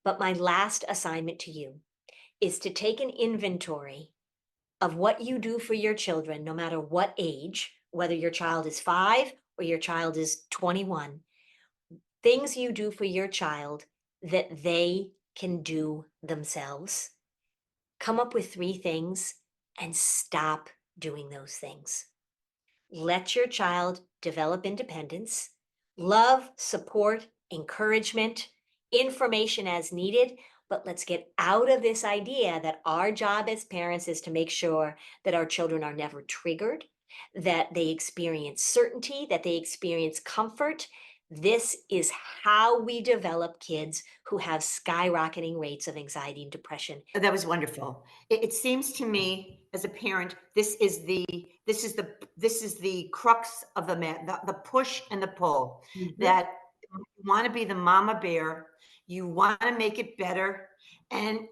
But my last assignment to you is to take an inventory of what you do for your children, no matter what age, whether your child is 5 or your child is 21, things you do for your child that they can do themselves. Come up with 3 things and stop doing those things. Let your child develop independence, love, support, encouragement, information as needed. But let's get out of this idea that our job as parents is to make sure that our children are never triggered, that they experience certainty, that they experience comfort. This is how we develop kids who have skyrocketing rates of anxiety and depression. That was wonderful. It seems to me as a parent, this is the crux of the push and the pull, Mhm. that you want to be the mama bear, you want to make it better, and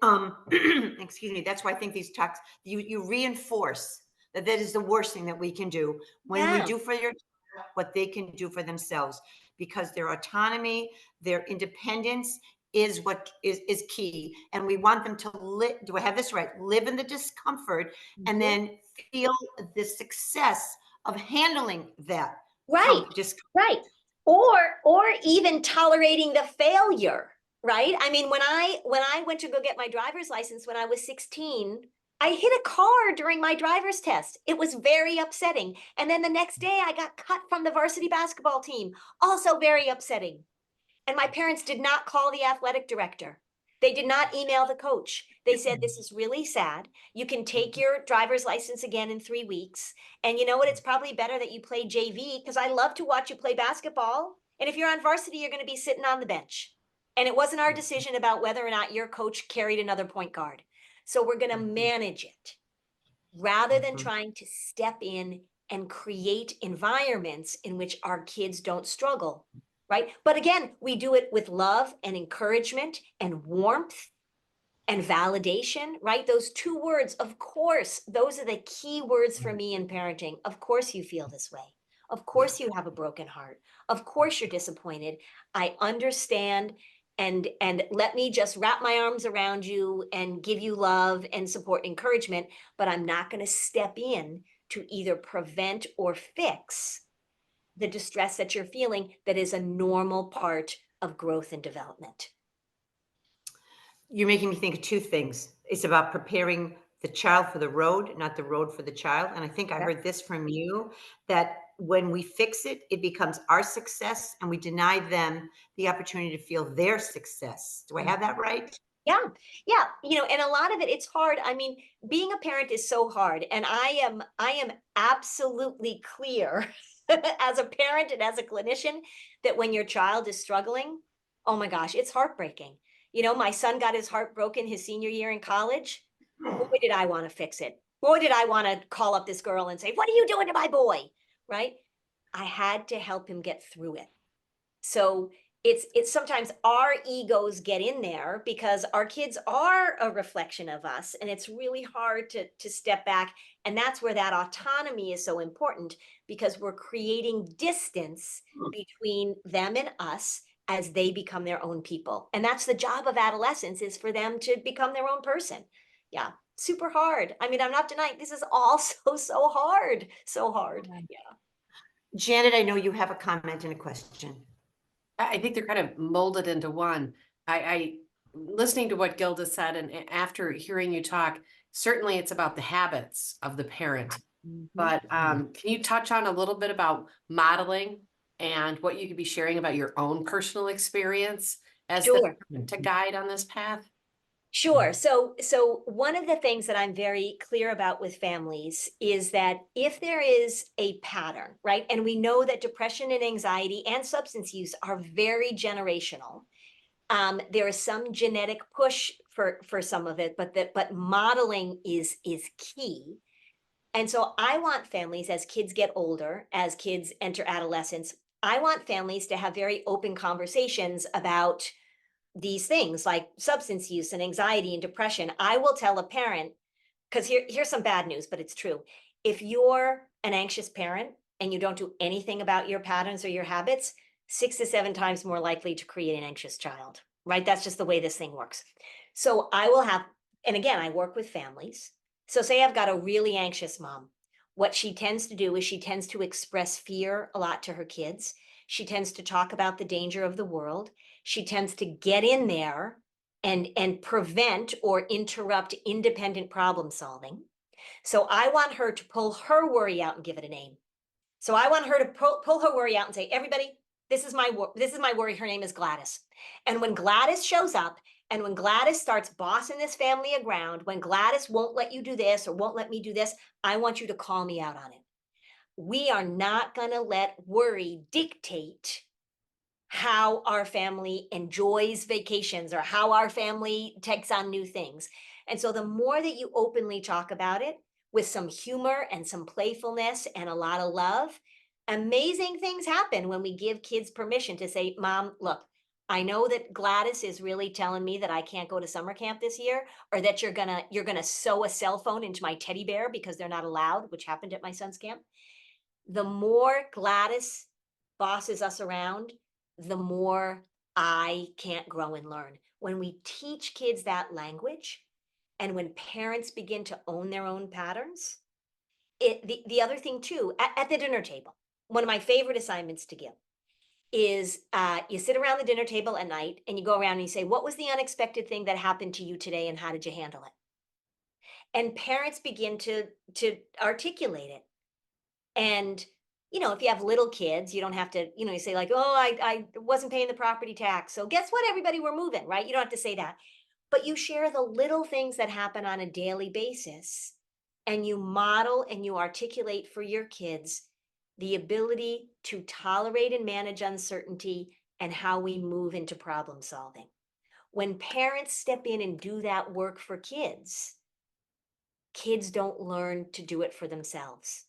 excuse me. That's why I think these talks, you reinforce that is the worst thing that we can do when we Yeah, do for your child what they can do for themselves, because their autonomy, their independence is what is key. And we want them to live, do I have this right? Live in the discomfort and mhm. then feel the success of handling that Right, discomfort. right. Or even tolerating the failure, right? I mean, when I went to go get my driver's license when I was 16, I hit a car during my driver's test. It was very upsetting. And then the next day I got cut from the varsity basketball team. Also very upsetting. And my parents did not call the athletic director. They did not email the coach. They said, "This is really sad. You can take your driver's license again in 3 weeks. And you know what? It's probably better that you play JV because I love to watch you play basketball. And if you're on varsity, you're going to be sitting on the bench." And it wasn't our decision about whether or not your coach carried another point guard. So we're going to manage it rather than Mhm. trying to step in and create environments in which our kids don't struggle, right? But again, we do it with love and encouragement and warmth and validation, right? Those 2 words, of course, those are the key words for me in parenting. Of course, you feel this way. Of course, you have a broken heart. Of course, you're disappointed. I understand. And let me just wrap my arms around you and give you love and support and encouragement, but I'm not going to step in to either prevent or fix the distress that you're feeling that is a normal part of growth and development. You're making me think of two things. It's about preparing the child for the road, not the road for the child. And I think I heard this from you, that when we fix it, it becomes our success and we deny them the opportunity to feel their success. Do I Yep. have that right? Yeah. Yeah, and a lot of it, it's hard. I mean, being a parent is so hard, and I am absolutely clear as a parent and as a clinician that when your child is struggling, oh my gosh, it's heartbreaking. My son got his heart broken his senior year in college. Boy, did I want to fix it. Boy, did I want to call up this girl and say, "What are you doing to my boy?" Right? I had to help him get through it. So it's sometimes our egos get in there because our kids are a reflection of us, and it's really hard to step back. And that's where that autonomy is so important, because we're creating distance between them and us as they become their own people. And that's the job of adolescence, is for them to become their own person. Yeah, super hard. I mean, I'm not denying this is all so hard. So hard. Yeah. Janet, I know you have a comment and a question. I think they're kind of molded into one. I listening to what Gilda said, and after hearing you talk, certainly it's about the habits of the parent. Mhm. But can you touch on a little bit about modeling and what you could be sharing about your own personal experience as the Sure. parent to guide on this path? Sure. So one of the things that I'm very clear about with families is that if there is a pattern, right? And we know that depression and anxiety and substance use are very generational. There is some genetic push for some of it, but modeling is key. And so I want families, as kids get older, as kids enter adolescence, I want families to have very open conversations about these things like substance use and anxiety and depression. I will tell a parent, because here's some bad news, but it's true. If you're an anxious parent and you don't do anything about your patterns or your habits, 6 to 7 times more likely to create an anxious child. right? That's just the way this thing works. So I will have, and again, I work with families. So say I've got a really anxious mom. What she tends to do is she tends to express fear a lot to her kids. She tends to talk about the danger of the world. She tends to get in there and prevent or interrupt independent problem solving. So I want her to pull her worry out and give it a name. So I want her to pull her worry out and say, everybody, this is my worry. Her name is Gladys. And when Gladys shows up and when Gladys starts bossing this family around, when Gladys won't let you do this or won't let me do this, I want you to call me out on it. We are not going to let worry dictate how our family enjoys vacations or how our family takes on new things. And so the more that you openly talk about it with some humor and some playfulness and a lot of love, amazing things happen when we give kids permission to say, Mom, look, I know that Gladys is really telling me that I can't go to summer camp this year, or that you're gonna sew a cell phone into my teddy bear because they're not allowed, which happened at my son's camp. The more Gladys bosses us around, the more I can't grow and learn. When we teach kids that language, and when parents begin to own their own patterns, the other thing too, at the dinner table, one of my favorite assignments to give is you sit around the dinner table at night and you go around and you say, what was the unexpected thing that happened to you today and how did you handle it? And parents begin to articulate it. And if you have little kids, you don't have to, you say like, oh, I wasn't paying the property tax. So guess what, everybody, we're moving, right? You don't have to say that. But you share the little things that happen on a daily basis, and you model and you articulate for your kids the ability to tolerate and manage uncertainty and how we move into problem solving. When parents step in and do that work for kids, kids don't learn to do it for themselves.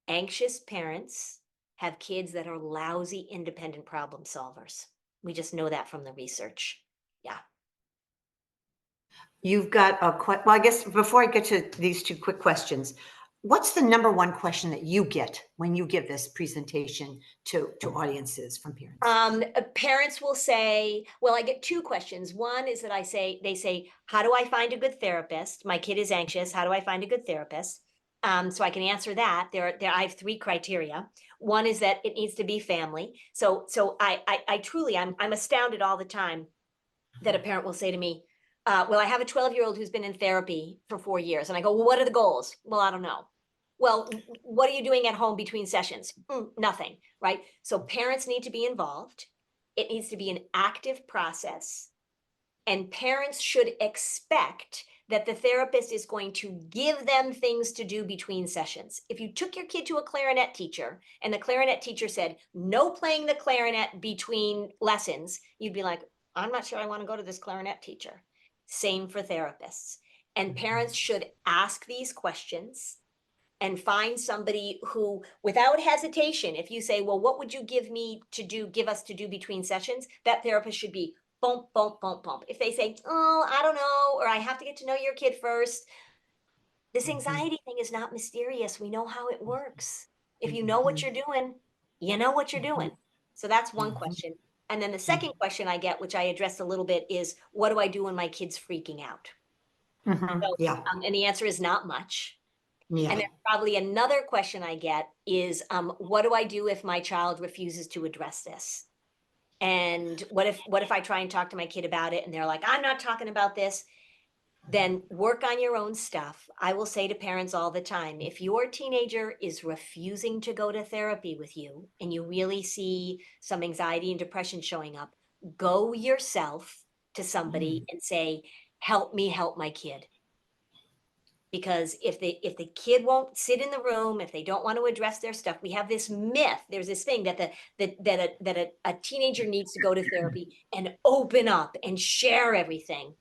Anxious parents have kids that are lousy independent problem solvers. We just know that from the research. Yeah. You've got well, I guess before I get to these two quick questions, what's the number one question that you get when you give this presentation to audiences from parents? Parents will say, well, I get two questions. One is that they say, how do I find a good therapist? My kid is anxious. How do I find a good therapist? So I can answer that. I have three criteria. One is that it needs to be family. So I truly, I'm astounded all the time that a parent will say to me, well, I have a 12-year-old who's been in therapy for 4 years. And I go, well, what are the goals? Well, I don't know. Well, what are you doing at home between sessions? Nothing, right? So parents need to be involved. It needs to be an active process. And parents should expect that the therapist is going to give them things to do between sessions. If you took your kid to a clarinet teacher and the clarinet teacher said, no playing the clarinet between lessons, you'd be like, I'm not sure I want to go to this clarinet teacher. Same for therapists. And parents should ask these questions and find somebody who, without hesitation, if you say, well, what would you give us to do between sessions? That therapist should be bump, bump, bump, bump. If they say, oh, I don't know, or I have to get to know your kid first, this anxiety thing is not mysterious. We know how it works. If you know what you're doing, you know what you're doing. So that's one question. And then the second question I get, which I addressed a little bit, is what do I do when my kid's freaking out? So, Yeah. and the answer is not much. Yeah. And then probably another question I get is, what do I do if my child refuses to address this? And what if I try and talk to my kid about it and they're like, I'm not talking about this? Then work on your own stuff. I will say to parents all the time, if your teenager is refusing to go to therapy with you and you really see some anxiety and depression showing up, go yourself to somebody and say, help me help my kid. Because if the kid won't sit in the room, if they don't want to address their stuff, we have this myth. There's this thing that a teenager needs to go to therapy and open up and share everything.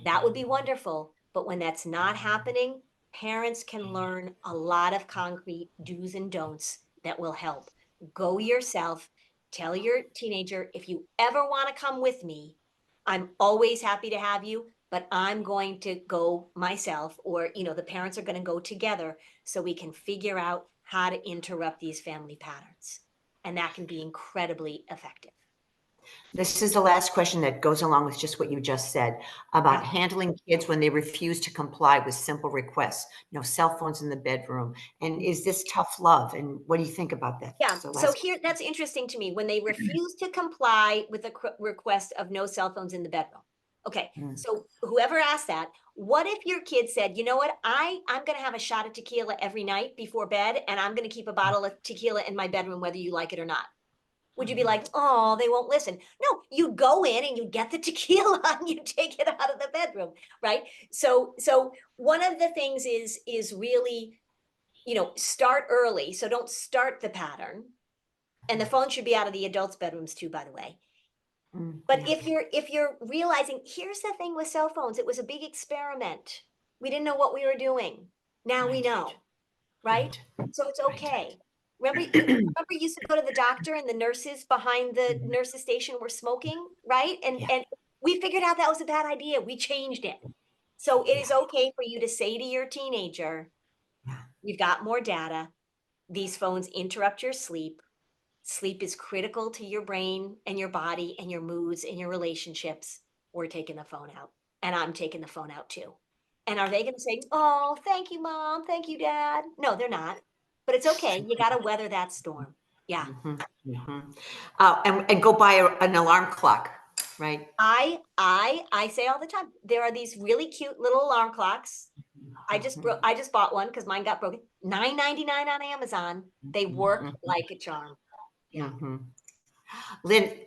That would be wonderful. But when that's not happening, parents can learn a lot of concrete do's and don'ts that will help. Go yourself. Tell your teenager, if you ever want to come with me, I'm always happy to have you, but I'm going to go myself, or, the parents are going to go together so we can figure out how to interrupt these family patterns. And that can be incredibly effective. This is the last question that goes along with just what you just said about handling kids when they refuse to comply with simple requests. No cell phones in the bedroom. And is this tough love? And what do you think about that? Yeah, So so last, here, that's interesting to me, when they refuse to comply with the request of no cell phones in the bedroom. Okay, Mm. so whoever asked that, what if your kid said, you know what, I'm gonna have a shot of tequila every night before bed, and I'm gonna keep a bottle of tequila in my bedroom, whether you like it or not? Would you be like, oh, they won't listen? No, you go in and you get the tequila and you take it out of the bedroom, right? So one of the things is really, start early. So don't start the pattern. And the phone should be out of the adults' bedrooms too, by the way. But Yeah. if you're realizing, here's the thing with cell phones, it was a big experiment. We didn't know what we were doing. Now we Right. know, right? So it's Right. okay. Remember you used to go to the doctor and the nurses behind the Mhm. nurses station were smoking, right? And Yeah. and we figured out that was a bad idea. We changed it. So it is Yeah. okay for you to say to your teenager, Yeah. you've got more data. These phones interrupt your sleep. Sleep is critical to your brain and your body and your moods and your relationships. We're taking the phone out. And I'm taking the phone out too. And are they going to say, oh, thank you, mom. Thank you, dad? No, they're not. But it's okay. You got to weather that storm. Yeah. Mhm. Mhm. And go buy an alarm clock, right? I say all the time, there are these really cute little alarm clocks. Mhm. I just bought one because mine got broken. $9.99 on Amazon. They work Mhm. like a charm. Yeah. Mhm. Lynn,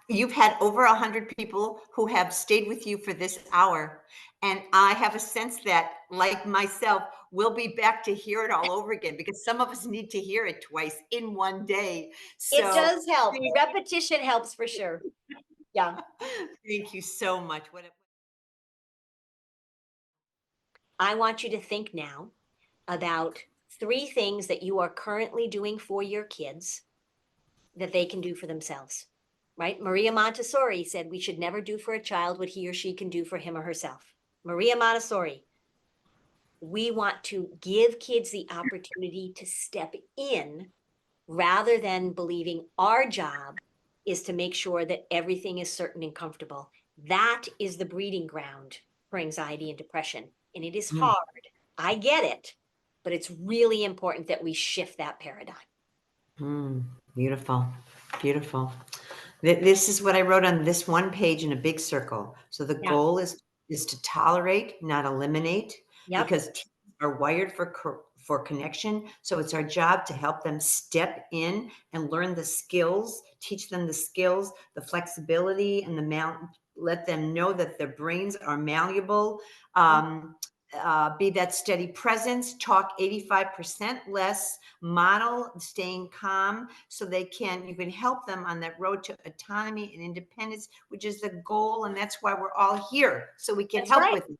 you've had over 100 people who have stayed with you for this hour. And I have a sense that, like myself, we'll be back to hear it all over again because some of us need to hear it twice in one day. It So does help. Repetition helps for sure. Yeah. thank you so much. I want you to think now about 3 things that you are currently doing for your kids that they can do for themselves, right? Maria Montessori said we should never do for a child what he or she can do for him or herself. Maria Montessori, we want to give kids the opportunity to step in rather than believing our job is to make sure that everything is certain and comfortable. That is the breeding ground for anxiety and depression. And it is Mm, hard. I get it, but it's really important that we shift that paradigm. mm, beautiful, beautiful. This is what I wrote on this one page in a big circle. So the Yeah. goal is to tolerate, not eliminate, Yep. because teens are wired for connection. So it's our job to help them step in and learn the skills, teach them the skills, the flexibility, and let them know that their brains are malleable. Be that steady presence, talk 85% less, model staying calm so you can help them on that road to autonomy and independence, which is the goal. And that's why we're all here. So we can That's help right. with it. Did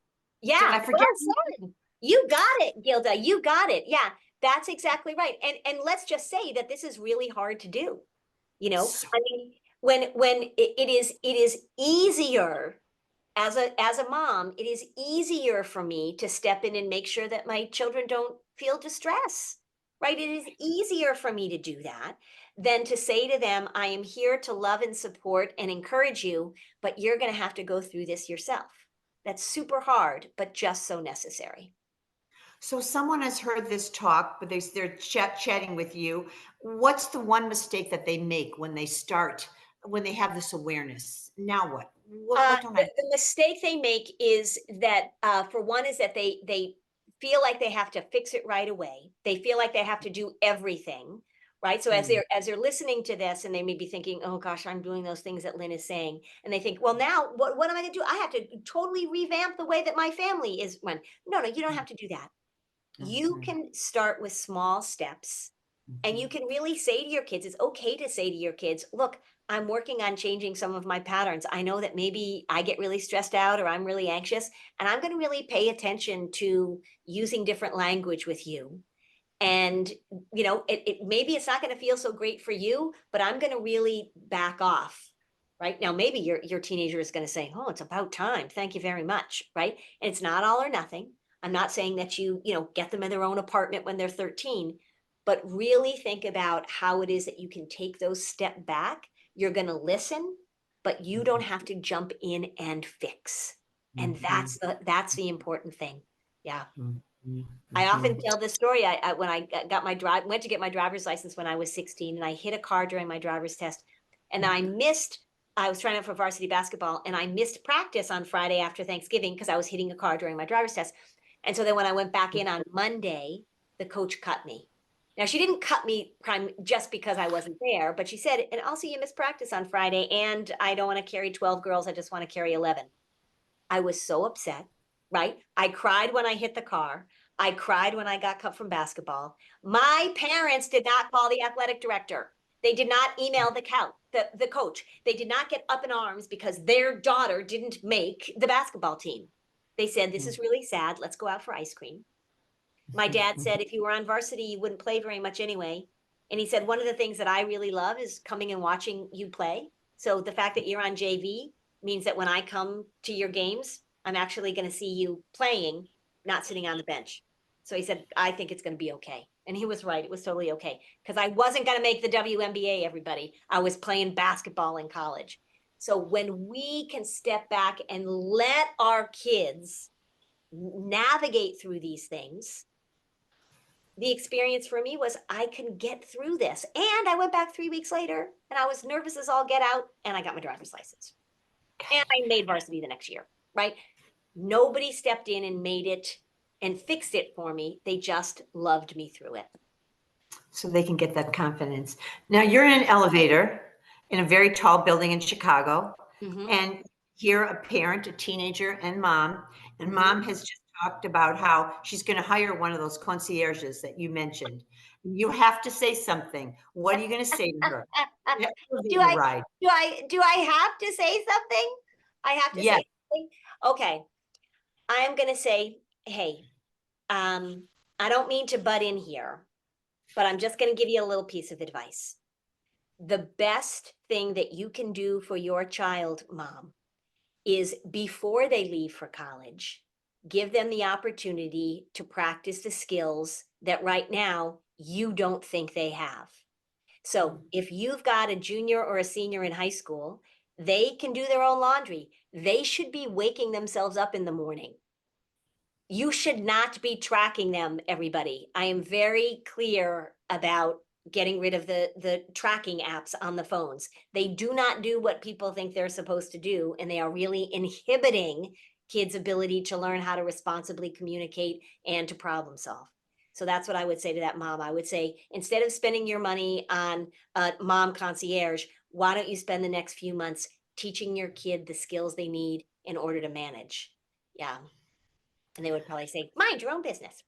Yeah. I forget? Well said. You got it, Gilda. You got it. Yeah. That's exactly right. And let's just say that this is really hard to do. So, I mean, when it is easier as a mom, it is easier for me to step in and make sure that my children don't feel distress, right? It is easier for me to do that than to say to them, I am here to love and support and encourage you, but you're going to have to go through this yourself. That's super hard, but just so necessary. so someone has heard this talk, but they're chatting with you. What's the one mistake that they make when they have this awareness? Now what? What don't The, I? the mistake they make is that, for one, is that they feel like they have to fix it right away. They feel like they have to do everything, right? So as Mm, they're listening to this, and they may be thinking, "Oh gosh, I'm doing those things that Lynn is saying," and they think, "Well, now what am I going to do? I have to totally revamp the way that my family is run." No, no, you don't mm, have to do that. You mhm, can start with small steps, and you mhm. can really say to your kids, it's okay to say to your kids, look, I'm working on changing some of my patterns. I know that maybe I get really stressed out or I'm really anxious, and I'm going to really pay attention to using different language with you. And maybe it's not going to feel so great for you, but I'm going to really back off. Right now, maybe your teenager is going to say, "Oh, it's about time. Thank you very much." Right, and it's not all or nothing. I'm not saying that you get them in their own apartment when they're 13, but really think about how it is that you can take those step back You're going to listen, but you don't have to jump in and fix. And that's the important thing. Yeah. I often tell this story. When I got my went to get my driver's license when I was 16, and I hit a car during my driver's test, and I missed. I was trying out for varsity basketball, and I missed practice on Friday after Thanksgiving because I was hitting a car during my driver's test. And so then when I went back in on Monday, the coach cut me. Now she didn't cut me just because I wasn't there, but she said, and also you missed practice on Friday, and I don't want to carry 12 girls. I just want to carry 11. I was so upset, right? I cried when I hit the car. I cried when I got cut from basketball. My parents did not call the athletic director. They did not email the coach. They did not get up in arms because their daughter didn't make the basketball team. They said, this is really sad. Let's go out for ice cream. My dad said, if you were on varsity, you wouldn't play very much anyway. And he said, one of the things that I really love is coming and watching you play. So the fact that you're on JV means that when I come to your games, I'm actually going to see you playing, not sitting on the bench. So he said, I think it's going to be okay. And he was right. It was totally okay. Because I wasn't going to make the WNBA, everybody. I was playing basketball in college. So when we can step back and let our kids navigate through these things, the experience for me was I can get through this. And I went back 3 weeks later and I was nervous as all get out, and I got my driver's license. And I made varsity the next year, right? Nobody stepped in and made it and fixed it for me. They just loved me through it. So they can get that confidence. Now you're in an elevator in a very tall building in Chicago, and you're a parent, a teenager, and mom. And mom has just talked about how she's going to hire one of those concierges that you mentioned. You have to say something. What are you going to say to her? Do I have to say something? I have to say something? Okay. I am going to say, hey, I don't mean to butt in here, but I'm just going to give you a little piece of advice. The best thing that you can do for your child, mom, is before they leave for college, give them the opportunity to practice the skills that right now you don't think they have. So if you've got a junior or a senior in high school, they can do their own laundry. They should be waking themselves up in the morning. You should not be tracking them, everybody. I am very clear about getting rid of the tracking apps on the phones. They do not do what people think they're supposed to do, and they are really inhibiting kids' ability to learn how to responsibly communicate and to problem solve. So that's what I would say to that mom. I would say, instead of spending your money on a mom concierge, why don't you spend the next few months teaching your kid the skills they need in order to manage? Yeah. And they would probably say, mind your own business.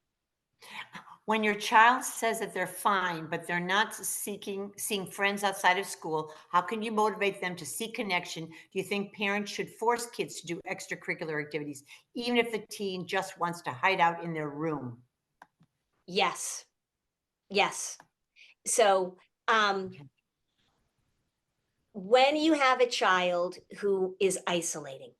When your child says that they're fine, but they're not seeing friends outside of school, how can you motivate them to seek connection? Do you think parents should force kids to do extracurricular activities, even if the teen just wants to hide out in their room? Yes. Yes. So, when you have a child who is isolating,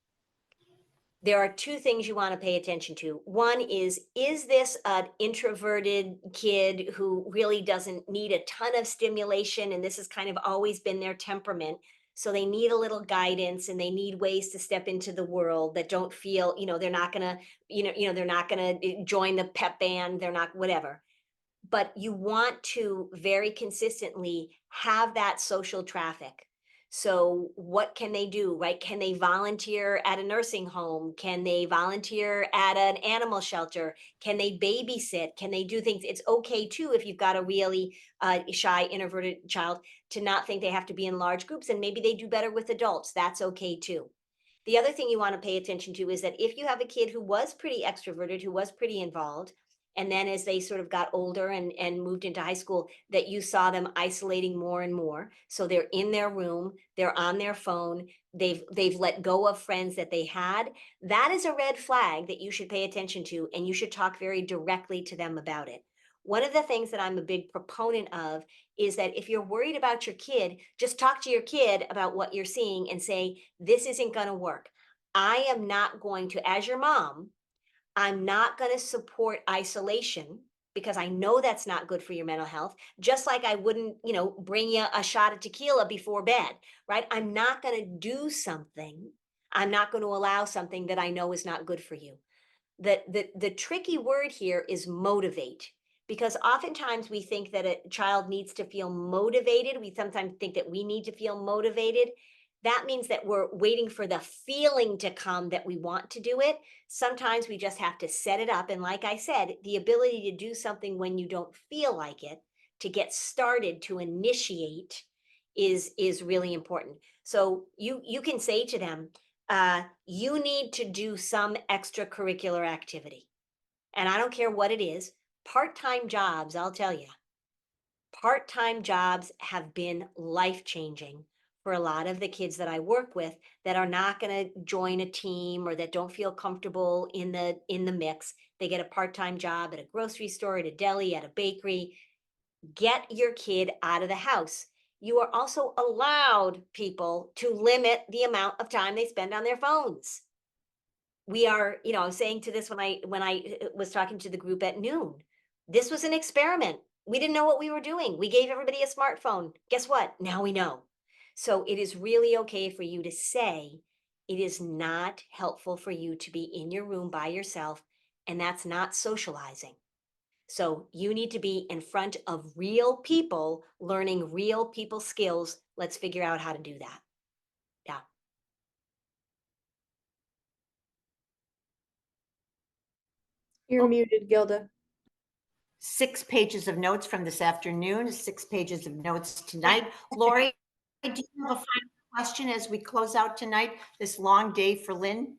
there are two things you want to pay attention to. One is this an introverted kid who really doesn't need a ton of stimulation, and this has kind of always been their temperament? So they need a little guidance, and they need ways to step into the world that don't feel, they're not gonna, they're not gonna join the pep band, they're not whatever. But you want to very consistently have that social traffic. So what can they do, right? Can they volunteer at a nursing home? Can they volunteer at an animal shelter? Can they babysit? Can they do things? It's okay too, if you've got a really shy, introverted child, to not think they have to be in large groups, and maybe they do better with adults. That's okay too. The other thing you want to pay attention to is that if you have a kid who was pretty extroverted, who was pretty involved, and then as they sort of got older and moved into high school, that you saw them isolating more and more. So they're in their room, they're on their phone, they've let go of friends that they had. That is a red flag that you should pay attention to, and you should talk very directly to them about it. One of the things that I'm a big proponent of is that if you're worried about your kid, just talk to your kid about what you're seeing and say, this isn't going to work. I am not going to, as your mom, I'm not going to support isolation because I know that's not good for your mental health. Just like I wouldn't, bring you a shot of tequila before bed, right? I'm not going to do something. I'm not going to allow something that I know is not good for you. The tricky word here is motivate, because oftentimes we think that a child needs to feel motivated. We sometimes think that we need to feel motivated. That means that we're waiting for the feeling to come that we want to do it. Sometimes we just have to set it up. And like I said, the ability to do something when you don't feel like it, to get started, to initiate, is really important. So you can say to them, you need to do some extracurricular activity. And I don't care what it is. Part-time jobs, I'll tell you, part-time jobs have been life-changing for a lot of the kids that I work with that are not going to join a team or that don't feel comfortable in the mix. They get a part-time job at a grocery store, at a deli, at a bakery. Get your kid out of the house. You are also allowed, people, to limit the amount of time they spend on their phones. We are, I was saying to this when I was talking to the group at noon. This was an experiment. We didn't know what we were doing. We gave everybody a smartphone. Guess what? Now we know. So it is really okay for you to say it is not helpful for you to be in your room by yourself, and that's not socializing. So you need to be in front of real people, learning real people skills. Let's figure out how to do that. Yeah. You're Oh. muted, Gilda. 6 pages of notes from this afternoon, 6 pages of notes tonight. Lori, do you have a final question as we close out tonight, this long day for Lynn?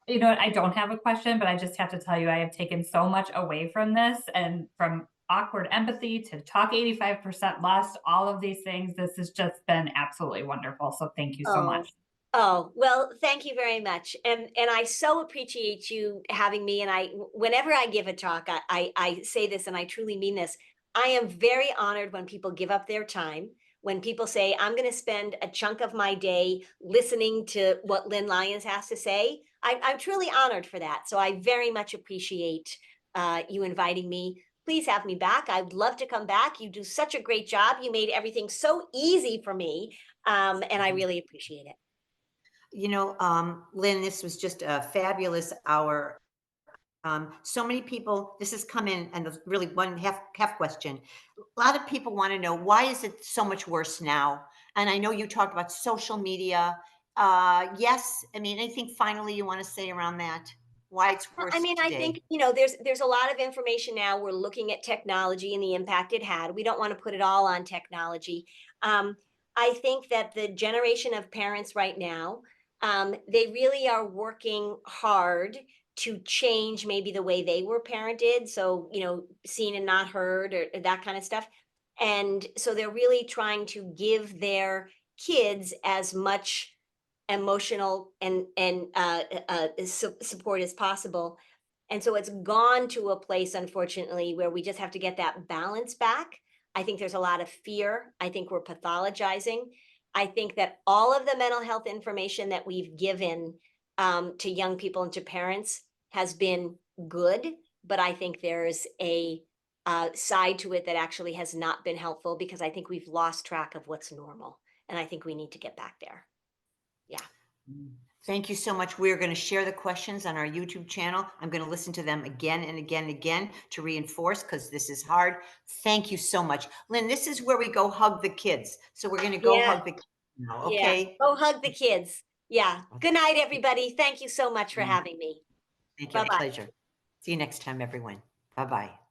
You know what? I don't have a question, but I just have to tell you, I have taken so much away from this, and from awkward empathy to talk 85% less, all of these things. This has just been absolutely wonderful. So thank you so Oh, much. oh, well, thank you very much. And I so appreciate you having me. And whenever I give a talk, I say this, and I truly mean this. I am very honored when people give up their time, when people say, I'm going to spend a chunk of my day listening to what Lynn Lyons has to say. I'm truly honored for that. So I very much appreciate you inviting me. Please have me back. I'd love to come back. You do such a great job. You made everything so easy for me. And I really appreciate it. Lynn, this was just a fabulous hour. So many people, this has come in, and there's really one half question. A lot of people want to know, why is it so much worse now? And I know you talked about social media. Yes, anything finally you want to say around that? Why it's Well, worse I mean, I today? think, there's a lot of information now. We're looking at technology and the impact it had. We don't want to put it all on technology. I think that the generation of parents right now, they really are working hard to change maybe the way they were parented. So, seen and not heard, or that kind of stuff. And so they're really trying to give their kids as much emotional and support as possible. And so it's gone to a place, unfortunately, where we just have to get that balance back. I think there's a lot of fear. I think we're pathologizing. I think that all of the mental health information that we've given to young people and to parents has been good, but I think there's a side to it that actually has not been helpful, because I think we've lost track of what's normal. And I think we need to get back there. Yeah. Thank you so much. We're going to share the questions on our YouTube channel. I'm going to listen to them again and again and again to reinforce, because this is hard. Thank you so much. Lynn, this is where we go hug the kids. So we're going to go hug the kids now, okay? Yeah. Go hug the kids. Yeah. Good night, everybody. Thank you so much for having me. Thank you. Bye-bye. Pleasure. See you next time, everyone. Bye-bye.